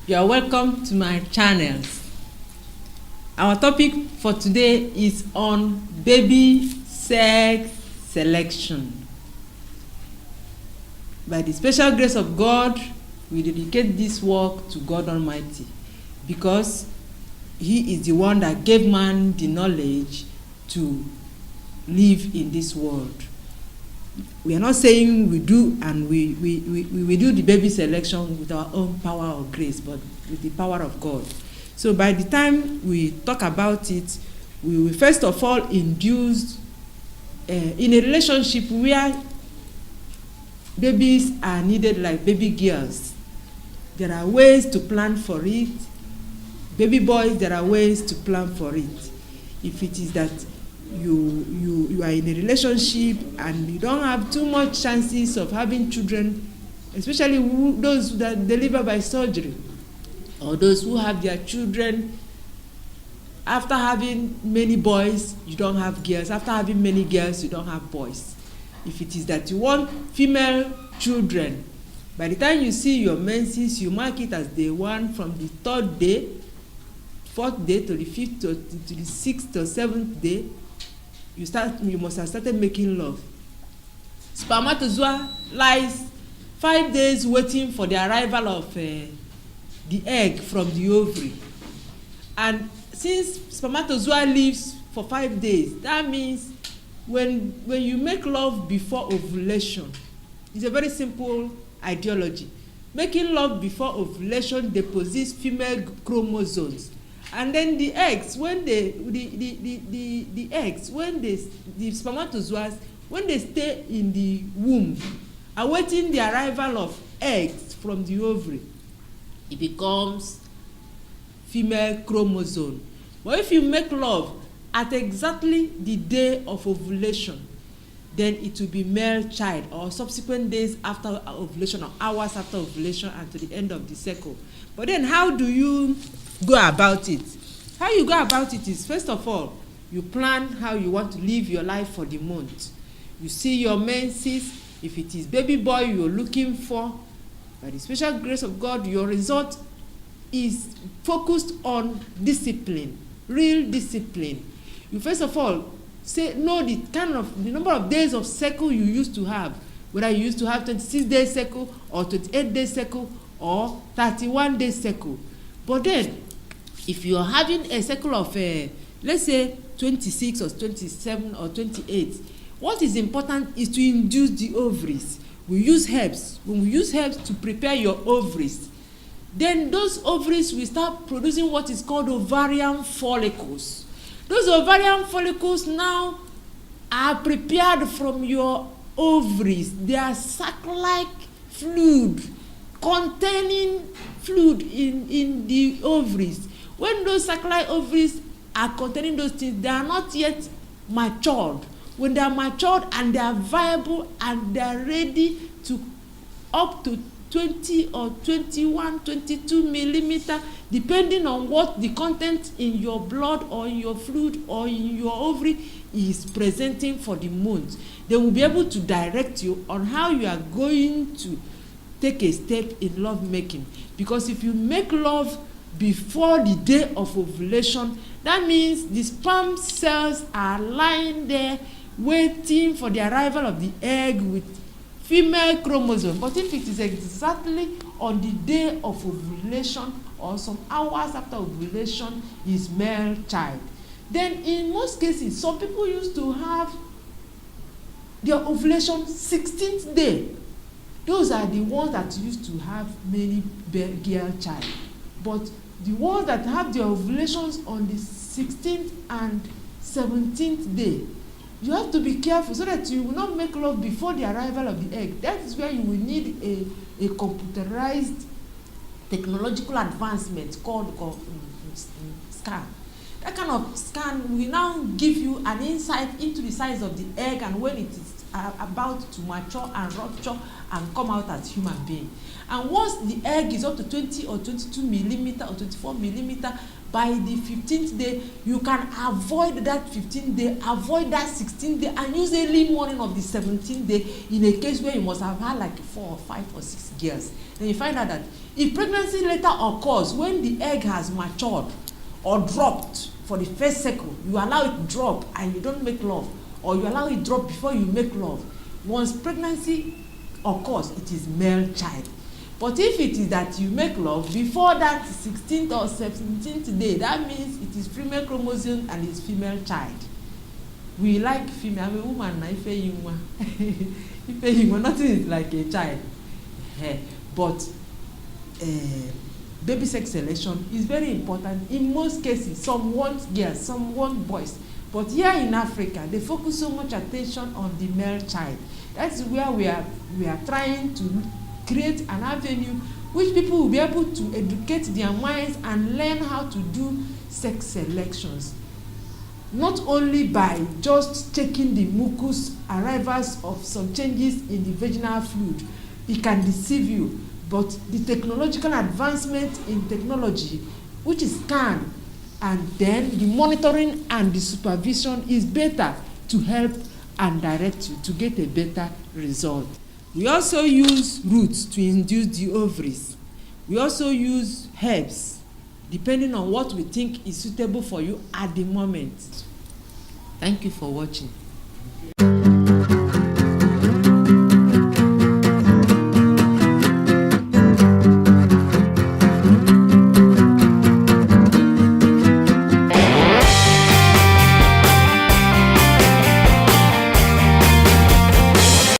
You are welcome to my channel. Our topic for today is on baby sex selection. By the special grace of God, we dedicate this work to God Almighty because He is the one that gave man the knowledge to live in this world. We are not saying we do and we do the baby selection with our own power or grace, but with the power of God. So by the time we talk about it, we will first of all induce in a relationship where babies are needed like baby girls. There are ways to plan for it. Baby boys, there are ways to plan for it. If it is that you are in a relationship and you don't have too much chances of having children, especially those that deliver by surgery, or those who have their children after having many boys, you don't have girls. After having many girls, you don't have boys. If it is that you want female children, by the time you see your menses, you mark it as day 1 from the 3rd day, 4th day to the 5th to the 6th or 7th day. You must have started making love. Spermatozoa lies 5 days waiting for the arrival of the egg from the ovary. And since spermatozoa lives for 5 days, that means when you make love before ovulation, it's a very simple ideology. Making love before ovulation deposits female chromosomes. And then the eggs, when the spermatozoas, when they stay in the womb, awaiting the arrival of eggs from the ovary, it becomes female chromosome. But if you make love at exactly the day of ovulation, then it will be male child, or subsequent days after ovulation or hours after ovulation and to the end of the cycle. But then how do you go about it? How you go about it is, first of all, you plan how you want to live your life for the month. You see your menses. If it is baby boy you're looking for, by the special grace of God, your result is focused on discipline, real discipline. You first of all know the number of days of cycle you used to have, whether you used to have 26-day cycle or 28-day cycle or 31-day cycle. But then, if you are having a cycle of, let's say, 26 or 27 or 28, what is important is to induce the ovaries. We use herbs. When we use herbs to prepare your ovaries, then those ovaries will start producing what is called ovarian follicles. Those ovarian follicles now are prepared from your ovaries. They are sac-like fluid, containing fluid in the ovaries. When those sac-like ovaries are containing those things, they are not yet matured. When they are matured and they are viable and they are ready to up to 20 or 21, 22 millimeter, depending on what the content in your blood or in your fluid or in your ovary is presenting for the month, they will be able to direct you on how you are going to take a step in love making. Because if you make love before the day of ovulation, that means the sperm cells are lying there waiting for the arrival of the egg with female chromosome. But if it is exactly on the day of ovulation or some hours after ovulation, is male child. Then in most cases, some people used to have their ovulation 16th day. Those are the ones that used to have many girl child. But the ones that have their ovulations on the 16th and 17th day, you have to be careful so that you will not make love before the arrival of the egg. That is where you will need a computerized technological advancement called scan. That kind of scan will now give you an insight into the size of the egg and when it is about to mature and rupture and come out as human being. And once the egg is up to 20 or 22 millimeter or 24 millimeter, by the 15th day, you can avoid that 15th day, avoid that 16th day, and use early morning of the 17th day in a case where you must have had like 4 or 5 or 6 girls. Then you find out that If pregnancy later occurs when the egg has matured or dropped for the first cycle, you allow it drop and you don't make love, or you allow it drop before you make love, once pregnancy occurs, it is male child. But if it is that you make love before that 16th or 17th day, that means it is female chromosome and it's female child. We like female. I'm a woman, Ifeyinwa. Ifeyinwa, nothing is like a child. But baby sex selection is very important. In most cases, some want girls, some want boys. But here in Africa, they focus so much attention on the male child. That's where we are trying to create an avenue which people will be able to educate their minds and learn how to do sex selections. Not only by just checking the mucus arrivals of some changes in the vaginal fluid, it can deceive you, but the technological advancement in technology, which is scan, and then the monitoring and the supervision is better to help and direct you to get a better result. We also use roots to induce the ovaries. We also use herbs, depending on what we think is suitable for you at the moment. Thank you for watching.